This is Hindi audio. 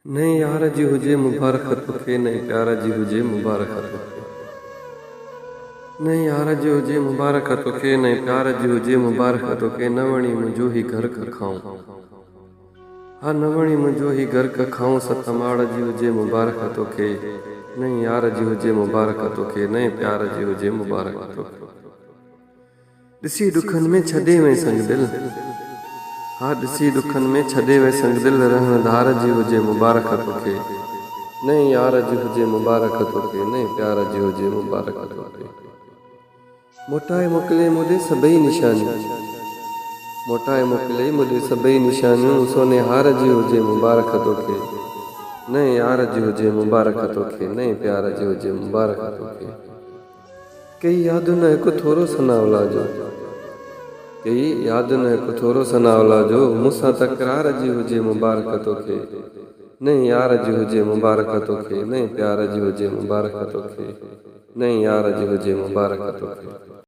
नहीं यार जी हुजे मुबारक तोखे नहीं प्यारा जी हुजे मुबारक तोखे नहीं यार जी हुजे मुबारक तोखे नहीं प्यारा जी हुजे मुबारक तोखे नवणी मुंहिंजो ही घर का खाऊं हाँ नवणी मुंहिंजो ही घर का खाऊं सतमाड़ जी हुजे मुबारक तोखे नहीं यार जी हुजे मुबारक तोखे नहीं प्यार जी हुजे मुबारक तोखे ॾिसी दुखन में छॾे वई संग दिल हाँ ॾिसी दुखन में छॾे वई संग दिल रहण धार जी हुजे मुबारक तोखे नहीं यार जी हुजे मुबारक तोखे नहीं प्यार जी हुजे मुबारक तोखे मोटाए मोकिले मुझे सभई निशानी मोटाए मोकिले मुझे सभई निशानियूं सोने हार जी हुजे मुबारक तोखे नहीं यार जी हुजे मुबारक तोखे नहीं प्यार जी हुजे मुबारक तोखे कई यादुनि न हिकु थोरो सनावला जो कई यादुनि न हिकु थोरो सनावला जो मूंसां तकरार जी हुजे मुबारक तोखे नहीं यार जी हुजे मुबारक तोखे नहीं प्यार जी हुजे मुबारक तोखे नहीं यार जी हुजे मुबारक तोखे।